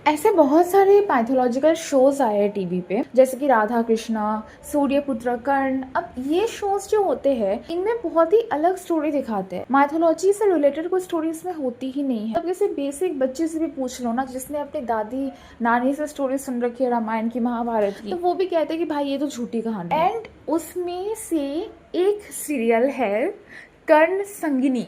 ऐसे बहुत सारे माइथोलॉजिकल शोज़ आए हैं टीवी पे, जैसे कि राधा कृष्णा, सूर्यपुत्र, कर्ण। अब ये शोज़ जो होते हैं इनमें बहुत ही अलग स्टोरी दिखाते हैं। माइथोलॉजी से रिलेटेड कोई स्टोरी इसमें होती ही नहीं है। अब किसी बेसिक बच्चे से भी पूछ लो ना, जिसने अपनी दादी नानी से स्टोरी सुन रखी है रामायण की, महाभारत की, तो वो भी कहते हैं कि भाई ये तो झूठी कहानी है। एंड उसमें से एक सीरियल है कर्ण संगिनी।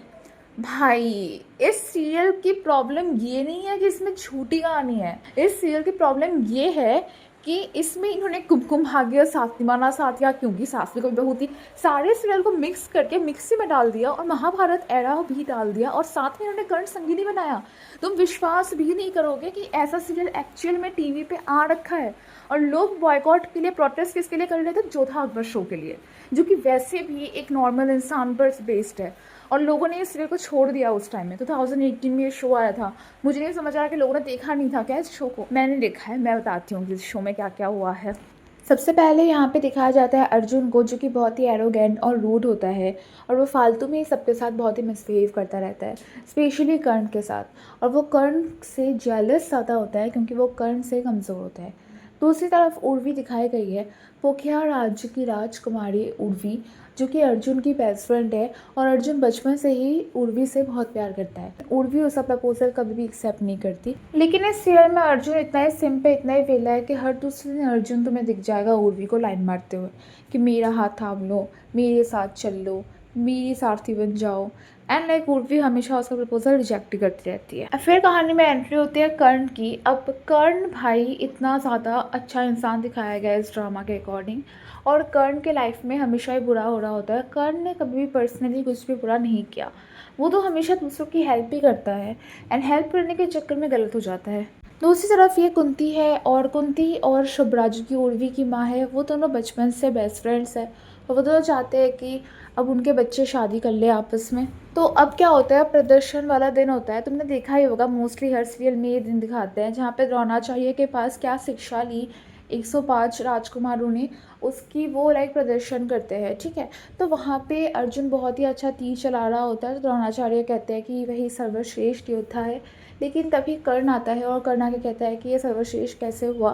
भाई, इस सीरियल की प्रॉब्लम ये नहीं है कि इसमें झूठी कहानी है। इस सीरियल की प्रॉब्लम ये है कि इसमें इन्होंने कुमकुम भाग्य और सातवाना साथिया, क्योंकि सास भी कोई बहू थी, सारे सीरियल को मिक्स करके मिक्सी में डाल दिया और महाभारत एरा भी डाल दिया और साथ में इन्होंने कर्ण संगिनी बनाया। तुम विश्वास भी नहीं करोगे कि ऐसा सीरियल एक्चुअल में टीवी पे आ रखा है। और लोग बॉयकॉट के लिए, प्रोटेस्ट किसके लिए कर रहे थे? जोधा अकबर शो के लिए, जो कि वैसे भी एक नॉर्मल इंसान पर बेस्ड है। और लोगों ने इस सीरियल को छोड़ दिया उस टाइम में। 2018 में ये शो आया था। मुझे नहीं समझ आया कि लोगों ने देखा नहीं था क्या इस शो को। मैंने देखा है, मैं बताती हूँ कि इस शो में क्या क्या हुआ है। सबसे पहले यहाँ पे दिखाया जाता है अर्जुन को, जो कि बहुत ही एरोगेंट और रूड होता है और वो फालतू में सबके साथ बहुत ही मिसबिहेव करता रहता है, स्पेशली कर्ण के साथ। और वो कर्ण से जेलस ज़्यादा होता है क्योंकि वो कर्ण से कमज़ोर होता है। दूसरी तरफ उर्वी दिखाई गई है, पोखिया राज्य की राजकुमारी उर्वी, जो कि अर्जुन की बेस्ट फ्रेंड है। और अर्जुन बचपन से ही उर्वी से बहुत प्यार करता है। उर्वी उसका प्रपोजल कभी भी एक्सेप्ट नहीं करती। लेकिन इस सीरियल में अर्जुन इतना ही सिंपल, इतना ही वेला है कि हर दूसरे दिन अर्जुन तुम्हें दिख जाएगा उर्वी को लाइन मारते हुए कि मेरा हाथ थाम लो, मेरे साथ चल लो, मेरी सारथी बन जाओ। एंड लाइक उर्वी हमेशा उसका प्रपोजल रिजेक्ट करती रहती है। फिर कहानी में एंट्री होती है कर्ण की। अब कर्ण भाई इतना ज़्यादा अच्छा इंसान दिखाया गया है इस ड्रामा के अकॉर्डिंग। और कर्ण के लाइफ में हमेशा ही बुरा हो रहा होता है। कर्ण ने कभी भी पर्सनली कुछ भी बुरा नहीं किया, वो तो हमेशा दूसरों की हेल्प ही करता है एंड हेल्प करने के चक्कर में गलत हो जाता है। दूसरी तरफ ये कुंती है, और कुंती और शुभराज की उर्वी की माँ है, वो दोनों बचपन से बेस्ट फ्रेंड्स है और वो दोनों चाहते हैं कि अब उनके बच्चे शादी कर ले आपस में। तो अब क्या होता है, प्रदर्शन वाला दिन होता है। तुमने देखा ही होगा, मोस्टली हर सीरियल में ये दिन दिखाते हैं जहाँ पे द्रोणाचार्य के पास क्या शिक्षा ली 105 राजकुमारों ने, उसकी वो लाइक प्रदर्शन करते हैं, ठीक है। तो वहाँ पे अर्जुन बहुत ही अच्छा तीर चला रहा होता है, तो द्रोणाचार्य कहते हैं कि वही सर्वश्रेष्ठ योद्धा है। लेकिन तभी कर्ण आता है और कर्ण आके कहता है कि ये सर्वश्रेष्ठ कैसे हुआ,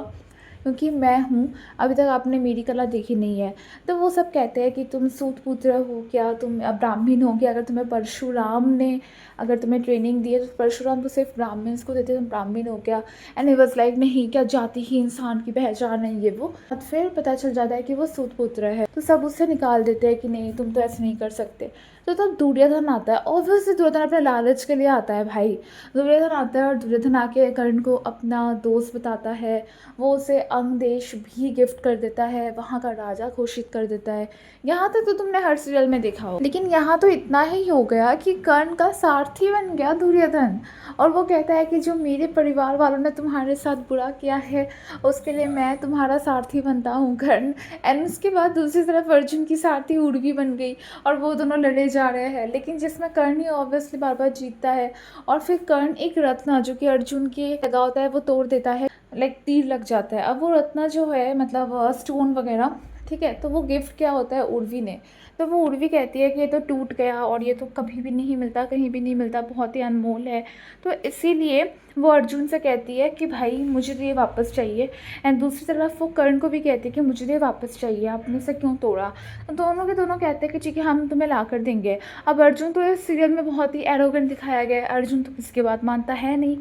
क्योंकि मैं हूँ, अभी तक आपने मेरी कला देखी नहीं है। तो वो सब कहते हैं कि तुम सूतपुत्र हो क्या, तुम ब्राह्मण हो क्या, अगर तुम्हें परशुराम ने अगर तुम्हें ट्रेनिंग दी है तो परशुराम तो सिर्फ ब्राह्मण्स को देते, तुम ब्राह्मण हो क्या। एंड ही वाज लाइक नहीं, क्या जाति ही इंसान की पहचान है ये वो। फिर पता चल जाता है कि वो सूतपुत्र है, तो सब उससे निकाल देते हैं कि नहीं तुम तो ऐसे नहीं कर सकते। तो तब दुर्योधन आता है। ऑब्वियसली दुर्योधन अपने लालच के लिए आता है भाई। दुर्योधन आता है और दुर्योधन आके कर्ण को अपना दोस्त बताता है। वो उसे अंग देश भी गिफ्ट कर देता है, वहाँ का राजा घोषित कर देता है। यहाँ तक तो तुमने हर सीरियल में देखा हो। लेकिन यहाँ तो इतना ही हो गया कि कर्ण का सारथी बन गया दुर्योधन। और वो कहता है कि जो मेरे परिवार वालों ने तुम्हारे साथ बुरा किया है उसके लिए मैं तुम्हारा सारथी बनता हूँ कर्ण। एंड उसके बाद दूसरी तरफ अर्जुन की सारथी उर्वी बन गई और वो दोनों लड़े जा रहे हैं, लेकिन जिसमें कर्ण ही ऑब्वियसली बार बार जीतता है। और फिर कर्ण एक रत्न जो कि अर्जुन के लगा होता है वो तोड़ देता है, लाइक तीर लग जाता है। अब वो रत्न जो है मतलब स्टोन वगैरह, ठीक है, तो वो गिफ्ट क्या होता है उर्वी ने। तो वो उर्वी कहती है कि ये तो टूट गया और ये तो कभी भी नहीं मिलता, कहीं भी नहीं मिलता, बहुत ही अनमोल है। तो इसीलिए वो अर्जुन से कहती है कि भाई मुझे तो ये वापस चाहिए। एंड दूसरी तरफ वो कर्ण को भी कहती है कि मुझे तो ये वापस चाहिए, आपने इसे क्यों तोड़ा। तो दोनों के दोनों कहते हैं कि ठीक है हम तुम्हें ला कर देंगे। अब अर्जुन तो इस सीरियल में बहुत ही एरोगेंट दिखाया गया है, अर्जुन तो किसकी बात मानता है नहीं।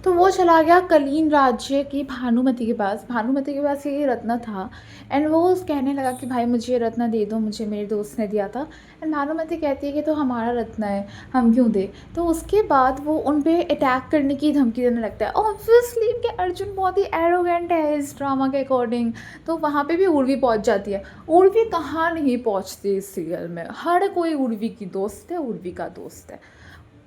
तो वो चला गया कलीन राज्य की भानुमति के पास। भानुमति के पास ये रत्न था एंड वो कहने लगा कि भाई मुझे ये रत्न दे दो, मुझे मेरे दोस्त ने दिया था। एंड भानुमति कहती है कि तो हमारा रत्न है, हम क्यों दे। तो उसके बाद वो उन पे अटैक करने की धमकी देने लगता है। ऑब्वियसली कि अर्जुन बहुत ही एरोगेंट है इस ड्रामा के अकॉर्डिंग, तो वहाँ पे भी उर्वी पहुँच जाती है। उर्वी कहाँ नहीं पहुँचती इस सीरियल में, हर कोई उर्वी की दोस्त है, उर्वी का दोस्त है।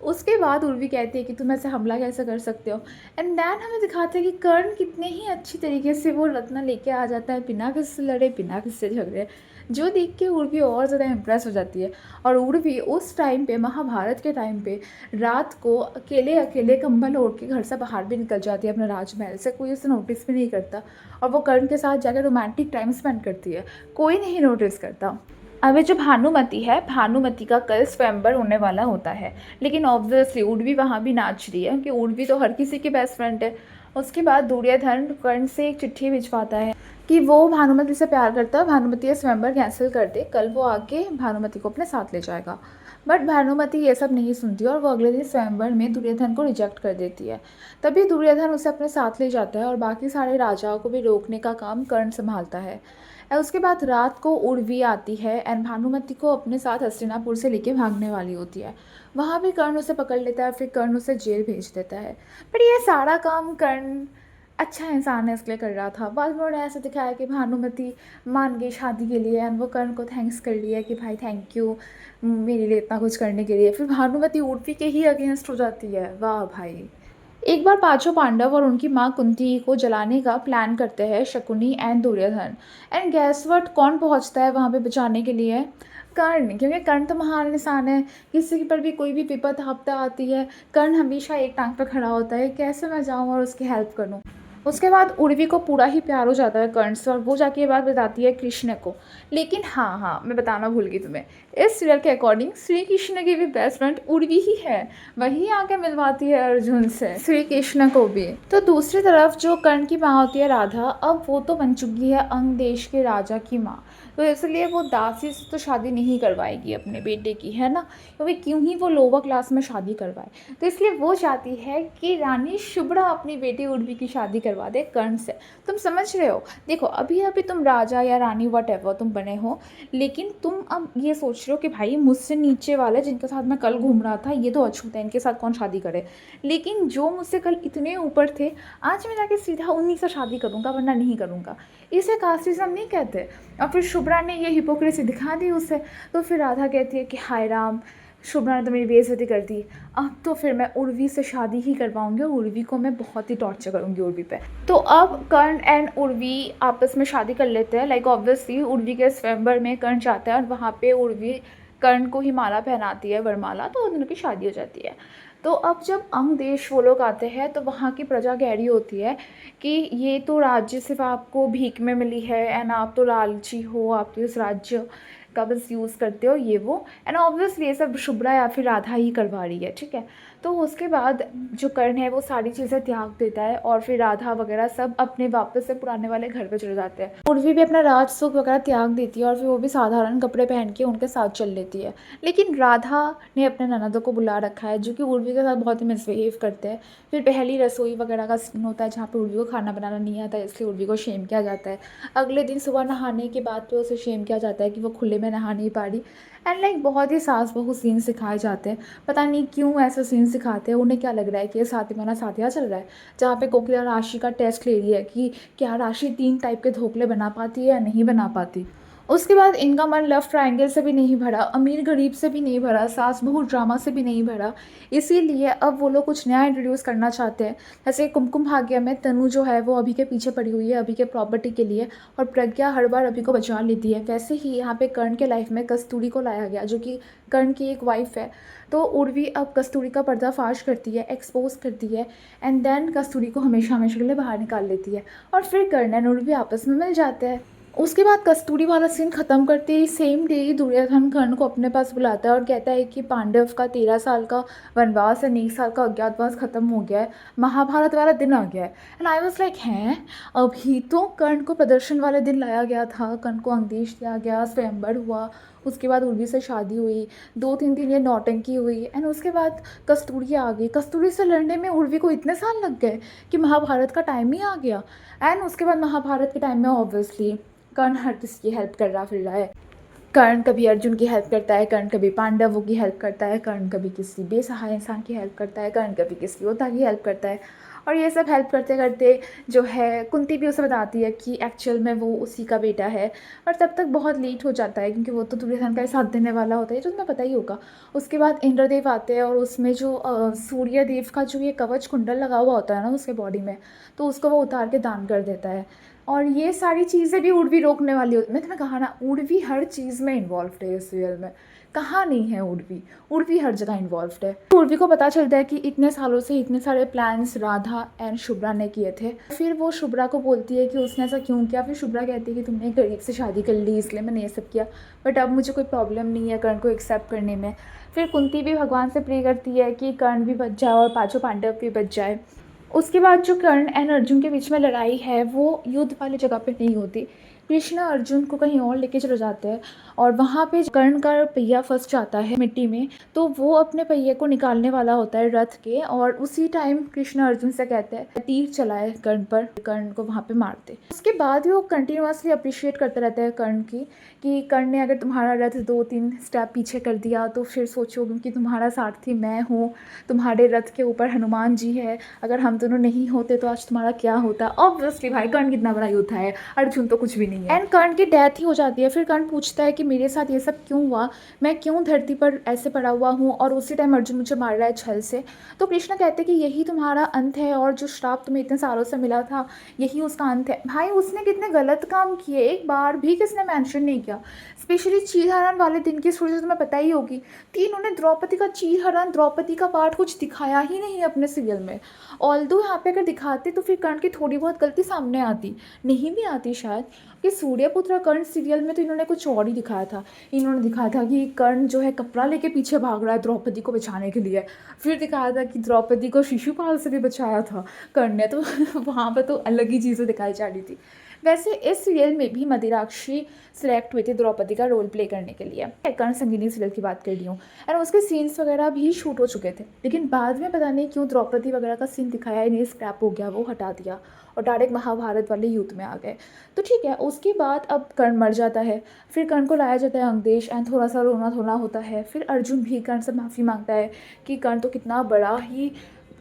उसके बाद उर्वी कहती है कि तुम ऐसे हमला कैसे कर सकते हो। एंड देन हमें दिखाते हैं कि कर्ण कितने ही अच्छी तरीके से वो रत्न लेके आ जाता है, बिना किसी से लड़े, बिना किसी से झगड़े, जो देख के उर्वी और ज़्यादा इम्प्रेस हो जाती है। और उर्वी उस टाइम पे, महाभारत के टाइम पे, रात को अकेले अकेले कंबल ओढ़ के घर से बाहर भी निकल जाती है अपने राजमहल से, कोई उसे नोटिस भी नहीं करता। और वो कर्ण के साथ जाकर रोमांटिक टाइम स्पेंड करती है, कोई नहीं नोटिस करता। अब ये जो भानुमति है, भानुमति का कल स्वयंवर होने वाला होता है, लेकिन ऑब्वियसली उर्वी वहाँ भी नाच रही है क्योंकि उर्वी तो हर किसी की बेस्ट फ्रेंड है। उसके बाद दुर्योधन कर्ण से एक चिट्ठी भिजवाता है कि वो भानुमति से प्यार करता है, भानुमति ये स्वयंवर कैंसिल कर दे, कल वो आके भानुमति को अपने साथ ले जाएगा। बट भानुमति ये सब नहीं सुनती और वो अगले दिन स्वयंवर में दुर्योधन को रिजेक्ट कर देती है। तभी दुर्योधन उसे अपने साथ ले जाता है और बाकी सारे राजाओं को भी रोकने का काम कर्ण संभालता है। और उसके बाद रात को उर्वी आती है एंड भानुमति को अपने साथ हस्तिनापुर से लेके भागने वाली होती है। वहाँ भी कर्ण उसे पकड़ लेता है, फिर कर्ण उसे जेल भेज देता है। पर ये सारा काम कर्ण अच्छा इंसान है इसलिए कर रहा था। बाद में उन्होंने ऐसा दिखाया कि भानुमति मान गई शादी के लिए एंड वो कर्ण को थैंक्स कर लिया कि भाई थैंक यू मेरे लिए इतना कुछ करने के लिए। फिर भानुमति उर्वी के ही अगेंस्ट हो जाती है। वाह भाई। एक बार पांचों पांडव और उनकी माँ कुंती को जलाने का प्लान करते हैं Shakuni and Duryodhan. And guess what, कौन पहुंचता है वहाँ पे बचाने के लिए? कर्ण, क्योंकि कर्ण तो महान इंसान है। किसी पर भी कोई भी विपद आपदा आती है कर्ण हमेशा एक टांग पर खड़ा होता है, कैसे मैं जाऊँ और उसकी हेल्प करूँ। उसके बाद उर्वी को पूरा ही प्यार हो जाता है कर्ण से और वो जाके ये बात बताती है कृष्ण को। लेकिन हाँ, मैं बताना भूल गई तुम्हें, इस सीरियल के अकॉर्डिंग श्री कृष्ण की भी बेस्ट फ्रेंड उर्वी ही है। वही आके मिलवाती है अर्जुन से श्री कृष्ण को भी। तो दूसरी तरफ जो कर्ण की माँ होती है राधा, अब वो तो बन चुकी है अंग देश के राजा की माँ, तो इसलिए वो दासी से तो शादी नहीं करवाएगी अपने बेटे की, है ना, क्योंकि क्यों ही वो लोअर क्लास में शादी करवाए। तो इसलिए वो चाहती है कि रानी शुभ्रा अपनी बेटी उर्वी की शादी करवा दे कर्ण से। तुम समझ रहे हो? देखो अभी अभी तुम राजा या रानी वट तुम बने हो, लेकिन तुम अब ये सोच रहे हो कि भाई मुझसे नीचे वाले जिनके साथ मैं कल घूम रहा था ये तो अछूत है, इनके साथ कौन शादी करे। लेकिन जो मुझसे कल इतने ऊपर थे आज मैं जाके सीधा उन्हीं से शादी करूँगा, वरना नहीं करूँगा। इसे कास्टिज्म नहीं कहते। और फिर शुभ्रा ने ये हिपोक्रेसी दिखा दी उसे। तो फिर राधा कहती है कि हाय राम, शुभ्रा ने तो मेरी बेइज्जती कर दी, अब तो फिर मैं उर्वी से शादी ही करवाऊंगी और उर्वी को मैं बहुत ही टॉर्चर करूंगी उर्वी पे। तो अब कर्ण एंड उर्वी आपस में शादी कर लेते हैं। लाइक ऑब्वियसली उर्वी के स्वयंवर में कर्ण जाता है और वहाँ पे उर्वी कर्ण को ही माला पहनाती है, वरमाला, तो दोनों की शादी हो जाती है। तो अब जब अंग देश वो लोग आते हैं तो वहाँ की प्रजा कह रही होती है कि ये तो राज्य सिर्फ आपको भीख में मिली है एंड आप तो लालची हो, आप तो इस राज्य का बस यूज़ करते हो ये वो। एंड ऑब्वियसली ये सब शुभ्रा या फिर राधा ही करवा रही है, ठीक है। तो उसके बाद जो कर्ण है वो सारी चीज़ें त्याग देता है और फिर राधा वगैरह सब अपने वापस से पुराने वाले घर पे चले जाते हैं। उर्वी भी अपना राज सुख वगैरह त्याग देती है और फिर वो भी साधारण कपड़े पहन के उनके साथ चल लेती है। लेकिन राधा ने अपने ननदों को बुला रखा है जो कि उर्वी के साथ बहुत ही मिसबिहेव करते हैं। फिर पहली रसोई वगैरह का सीन होता है जहाँ पे उर्वी को खाना बनाना नहीं आता है, इसलिए उर्वी को शेम किया जाता है। अगले दिन सुबह नहाने के बाद पे उसे शेम किया जाता है कि वो खुले में नहा नहीं पा रही। एंड लाइक बहुत ही सास बहू सीन सिखाए जाते हैं। पता नहीं क्यों ऐसा सीन सिखाते हैं, उन्हें क्या लग रहा है कि ये सातिमाना साथिया चल रहा है, जहाँ पे कोकिला राशि का टेस्ट ले रही है कि क्या राशि 3 टाइप के धोखले बना पाती है या नहीं बना पाती। उसके बाद इनका मन लव ट्रायंगल से भी नहीं भरा, अमीर गरीब से भी नहीं भरा, सास बहू ड्रामा से भी नहीं भरा। इसीलिए अब वो लोग कुछ नया इंट्रोड्यूस करना चाहते हैं। जैसे कुमकुम भाग्य में तनु जो है वो अभी के पीछे पड़ी हुई है अभी के प्रॉपर्टी के लिए और प्रज्ञा हर बार अभी को बचा लेती है। वैसे ही यहाँ पे कर्ण के लाइफ में कस्तूरी को लाया गया जो कि कर्ण की एक वाइफ है। तो उर्वी अब कस्तूरी का पर्दाफाश करती है, एक्सपोज करती है एंड देन कस्तूरी को हमेशा हमेशा के लिए बाहर निकाल लेती है और फिर कर्ण एंड उर्वी आपस में मिल जाते हैं। उसके बाद कस्तूरी वाला सीन ख़त्म करते ही सेम डे ही दुर्योधन कर्ण को अपने पास बुलाता है और कहता है कि पांडव का 13 साल का वनवास एंड 1 साल का अज्ञातवास ख़त्म हो गया है, महाभारत वाला दिन आ गया है। एंड आई वाज लाइक हैं, अभी तो कर्ण को प्रदर्शन वाले दिन लाया गया था, कर्ण को अंगदेश दिया गया, स्वयंवर हुआ, उसके बाद उर्वी से शादी हुई, 2-3 दिन ये नौटंकी हुई एंड उसके बाद कस्तूरी आ गई। कस्तूरी से लड़ने में उर्वी को इतने साल लग गए कि महाभारत का टाइम ही आ गया। एंड उसके बाद महाभारत के टाइम में ऑब्वियसली कर्ण हर किसी की हेल्प कर रहा फिर रहा है। कर्ण कभी अर्जुन की हेल्प करता है, कर्ण कभी पांडवों की हेल्प करता है, कर्ण कभी किसी बेसहाय इंसान की हेल्प करता है, कर्ण कभी किसी योद्धा की हेल्प करता है। और ये सब हेल्प करते करते जो है कुंती भी उसे बताती है कि एक्चुअल में वो उसी का बेटा है। और तब तक बहुत लेट हो जाता है क्योंकि वो तो दुर्योधन का ही साथ देने वाला होता है, जो तुम्हें पता ही होगा। उसके बाद इंद्रदेव आते हैं और उसमें जो सूर्य देव का जो ये कवच कुंडल लगा हुआ होता है ना उसके बॉडी में, तो उसको वो उतार के दान कर देता है। और ये सारी चीज़ें भी उर्वी रोकने वाली होती। मैं तुम्हें कहा ना, उर्वी हर चीज़ में इन्वॉल्व है इस सीरियल में। कहाँ नहीं है उर्वी, उर्वी हर जगह इन्वॉल्व है। उर्वी को पता चलता है कि इतने सालों से इतने सारे प्लान्स राधा एंड शुभ्रा ने किए थे। फिर वो शुभ्रा को बोलती है कि उसने ऐसा क्यों किया। फिर शुभ्रा कहती है कि तुमने एक गरीब से शादी कर ली इसलिए मैंने ये सब किया, बट अब मुझे कोई प्रॉब्लम नहीं है कर्ण को एक्सेप्ट करने में। फिर कुंती भी भगवान से प्रे करती है कि कर्ण भी बच जाए और पांचों पांडव भी बच जाए। उसके बाद जो कर्ण एंड अर्जुन के बीच में लड़ाई है वो युद्ध वाली जगह पे नहीं होती। कृष्ण अर्जुन को कहीं और लेके चले जाते हैं और वहाँ पे कर्ण का पहिया फंस जाता है मिट्टी में, तो वो अपने पहिए को निकालने वाला होता है रथ के, और उसी टाइम कृष्ण अर्जुन से कहते हैं तीर चलाए कर्ण पर, कर्ण को वहाँ पे मारते। उसके बाद भी वो कंटिन्यूसली अप्रिशिएट करते रहते हैं कर्ण की, कि कर्ण ने अगर तुम्हारा रथ 2-3 स्टेप पीछे कर दिया तो फिर सोचो कि तुम्हारा सारथी मैं हूँ, तुम्हारे रथ के ऊपर हनुमान जी है, अगर हम दोनों नहीं होते तो आज तुम्हारा क्या होता। ऑब्वियसली भाई कर्ण कितना बड़ा योद्धा है, अर्जुन तो कुछ भी नहीं है। एंड कर्ण की डेथ ही हो जाती है। फिर कर्ण पूछता है कि मेरे साथ ये सब क्यों हुआ, मैं क्यों धरती पर ऐसे पड़ा हुआ हूँ, और उसी टाइम अर्जुन मुझे मार रहा है छल से। तो कृष्ण कहते हैं कि यही तुम्हारा अंत है, और जो श्राप तुम्हें इतने सालों से मिला था यही उसका अंत है। भाई उसने कितने गलत काम किए, एक बार भी किसने मेंशन नहीं किया। स्पेशली चीरहरण वाले दिन की स्टोरी तो तुम्हें पता ही होगी कि इन्होंने द्रौपदी का चीरहरण, द्रौपदी का पार्ट कुछ दिखाया ही नहीं अपने सीरियल में। ऑल्दो यहाँ पे अगर दिखाते तो फिर कर्ण की थोड़ी बहुत गलती सामने आती, नहीं भी आती शायद, कि सूर्यपुत्र कर्ण सीरियल में तो इन्होंने कुछ और ही दिखाया था। इन्होंने दिखाया था कि कर्ण जो है कपड़ा लेके पीछे भाग रहा है द्रौपदी को बचाने के लिए, फिर दिखाया था कि द्रौपदी को शिशुपाल से भी बचाया था कर्ण ने, तो वहाँ पर तो अलग ही चीज़ें दिखाई जा रही थी। वैसे इस सीरियल में भी मदिराक्षी सिलेक्ट हुई थी द्रौपदी का रोल प्ले करने के लिए। कर्ण संगीनी सीरियल की बात कर रही हूँ, और उसके सीन्स वगैरह भी शूट हो चुके थे, लेकिन बाद में पता नहीं क्यों द्रौपदी वगैरह का सीन दिखाया ही नहीं, स्क्रैप हो गया, वो हटा दिया और डायरेक्ट महाभारत वाले युद्ध में आ गए। तो ठीक है, उसके बाद अब कर्ण मर जाता है, फिर कर्ण को लाया जाता है अंगदेश, एंड थोड़ा सा रोना धोना होता है। फिर अर्जुन भी कर्ण से माफ़ी मांगता है कि कर्ण तो कितना बड़ा ही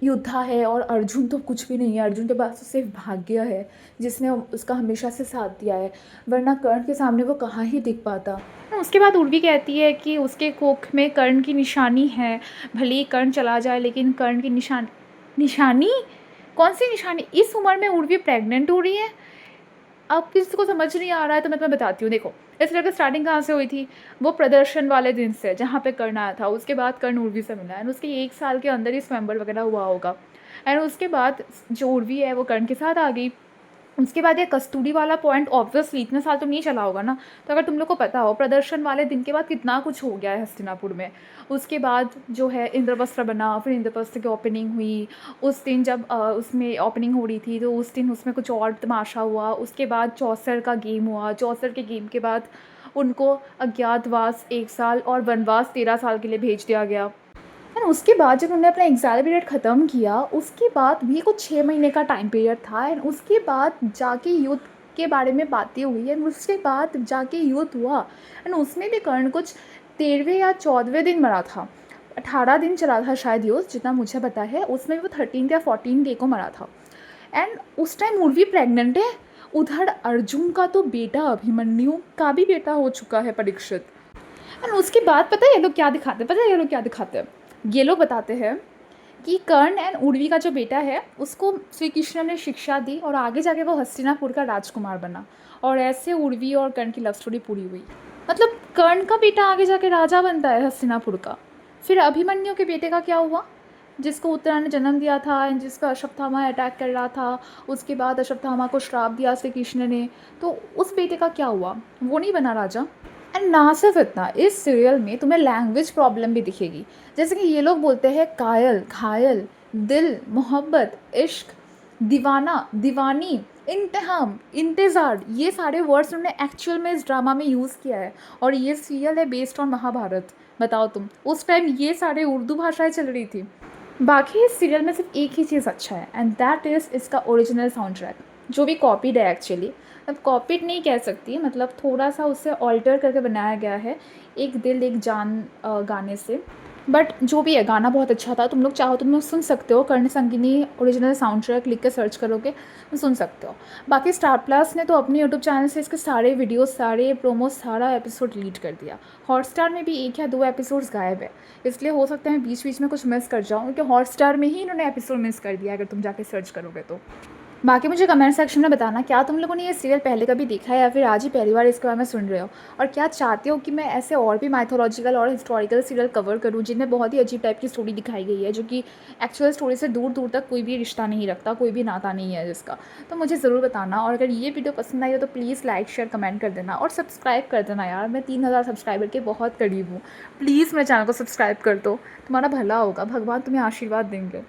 योद्धा है और अर्जुन तो कुछ भी नहीं है, अर्जुन के पास तो सिर्फ भाग्य है जिसने उसका हमेशा से साथ दिया है, वरना कर्ण के सामने वो कहाँ ही दिख पाता। उसके बाद उर्वी कहती है कि उसके कोख में कर्ण की निशानी है, भले ही कर्ण चला जाए लेकिन कर्ण की निशानी कौन सी निशानी? इस उम्र में उर्वी प्रेग्नेंट हो रही है। अब किसी को समझ नहीं आ रहा है तो मैं तुम्हें बताती हूँ। देखो, इस तरह की स्टार्टिंग कहाँ से हुई थी, वो प्रदर्शन वाले दिन से जहाँ पे कर्ण आया था, उसके बाद कर्ण उर्वी से मिला, एंड उसके 1 साल के अंदर ही स्वयंवर वगैरह हुआ होगा, एंड उसके बाद जो उर्वी है वो कर्ण के साथ आ गई। उसके बाद ये कस्तूरी वाला पॉइंट ऑब्वियसली इतने साल तो नहीं चला होगा ना, तो अगर तुम लोग को पता हो प्रदर्शन वाले दिन के बाद कितना कुछ हो गया है हस्तिनापुर में। उसके बाद जो है इंद्रवस्त्र बना, फिर इंद्रवस्त्र की ओपनिंग हुई, उस दिन जब उसमें ओपनिंग हो रही थी तो उस दिन उसमें कुछ और तमाशा हुआ। उसके बाद चौसर का गेम हुआ, चौसर के गेम के बाद उनको अज्ञातवास 1 साल और वनवास 13 साल के लिए भेज दिया गया। एंड उसके बाद जब उन्होंने अपना एग्ज़ाम पीरियड ख़त्म किया, उसके बाद भी कुछ 6 महीने का टाइम पीरियड था, एंड उसके बाद जाके युद्ध के बारे में बातें हुई, एंड उसके बाद जाके युद्ध हुआ, एंड उसमें भी कर्ण कुछ 13वें या 14वें दिन मरा था। 18 दिन चला था शायद युद्ध, जितना मुझे पता है, उसमें वो 13 या 14 डे को मरा था। एंड उस टाइम उर्वी प्रेग्नेंट है। उधर अर्जुन का तो बेटा अभिमन्यु का भी बेटा हो चुका है, परीक्षित। एंड उसके बाद पता है ये लोग क्या दिखाते हैं, ये लोग बताते हैं कि कर्ण एंड उर्वी का जो बेटा है उसको श्री कृष्ण ने शिक्षा दी और आगे जाके वो हस्तिनापुर का राजकुमार बना, और ऐसे उर्वी और कर्ण की लव स्टोरी पूरी हुई। मतलब कर्ण का बेटा आगे जाके राजा बनता है हस्तिनापुर का। फिर अभिमन्यु के बेटे का क्या हुआ, जिसको उत्तरा ने जन्म दिया था, जिसका अश्वत्थामा अटैक कर रहा था, उसके बाद अश्वत्थामा को श्राप दिया श्री कृष्ण ने, तो उस बेटे का क्या हुआ, वो नहीं बना राजा। एंड ना सिर्फ इतना, इस सीरियल में तुम्हें लैंग्वेज प्रॉब्लम भी दिखेगी। जैसे कि ये लोग बोलते हैं कायल, घायल, दिल, मोहब्बत, इश्क, दीवाना, दीवानी, इंतहाम, इंतज़ार, ये सारे वर्ड्स उन्होंने एक्चुअल में इस ड्रामा में यूज़ किया है, और ये सीरियल है बेस्ड ऑन महाभारत। बताओ तुम, उस टाइम ये सारे उर्दू भाषाएं चल रही थी। बाकी इस सीरियल में सिर्फ एक ही चीज़ अच्छा है, एंड दैट इज़ इसका ओरिजिनल साउंड ट्रैक, जो भी कॉपीड है एक्चुअली। अब कॉपीड नहीं कह सकती, मतलब थोड़ा सा उससे ऑल्टर करके बनाया गया है, एक दिल एक जान गाने से। बट जो भी है, गाना बहुत अच्छा था। तुम लोग चाहो तुम लोग सुन सकते हो, कर्ण संगिनी ओरिजिनल साउंड ट्रैक लिख के सर्च करोगे तो सुन सकते हो। बाकी स्टार प्लस ने तो अपने यूट्यूब चैनल से इसके सारे वीडियोस, सारे प्रोमो, सारा एपिसोड डिलीट कर दिया। हॉटस्टार में भी 1 या 2 एपिसोड्स गायब है, इसलिए हो सकता है बीच बीच में कुछ मिस कर जाऊँ, क्योंकि हॉटस्टार में ही इन्होंने एपिसोड मिस कर दिया अगर तुम जाके सर्च करोगे तो। बाकी मुझे कमेंट सेक्शन में बताना, क्या तुम लोगों ने ये सीरियल पहले कभी देखा है या फिर आज ही पहली बार इसके बारे में सुन रहे हो, और क्या चाहते हो कि मैं ऐसे और भी माइथोलॉजिकल और हिस्टोरिकल सीरियल कवर करूँ जिनमें बहुत ही अजीब टाइप की स्टोरी दिखाई गई है, जो कि एक्चुअल स्टोरी से दूर दूर तक कोई भी रिश्ता नहीं रखता, कोई भी नाता नहीं है जिसका। तो मुझे ज़रूर बताना, और अगर ये वीडियो पसंद आई हो तो प्लीज़ लाइक, शेयर, कमेंट कर देना, और सब्सक्राइब कर देना यार। मैं 3000 सब्सक्राइबर के बहुत करीब हूँ, प्लीज़ मेरे चैनल को सब्सक्राइब कर दो, तुम्हारा भला होगा, भगवान तुम्हें आशीर्वाद देंगे।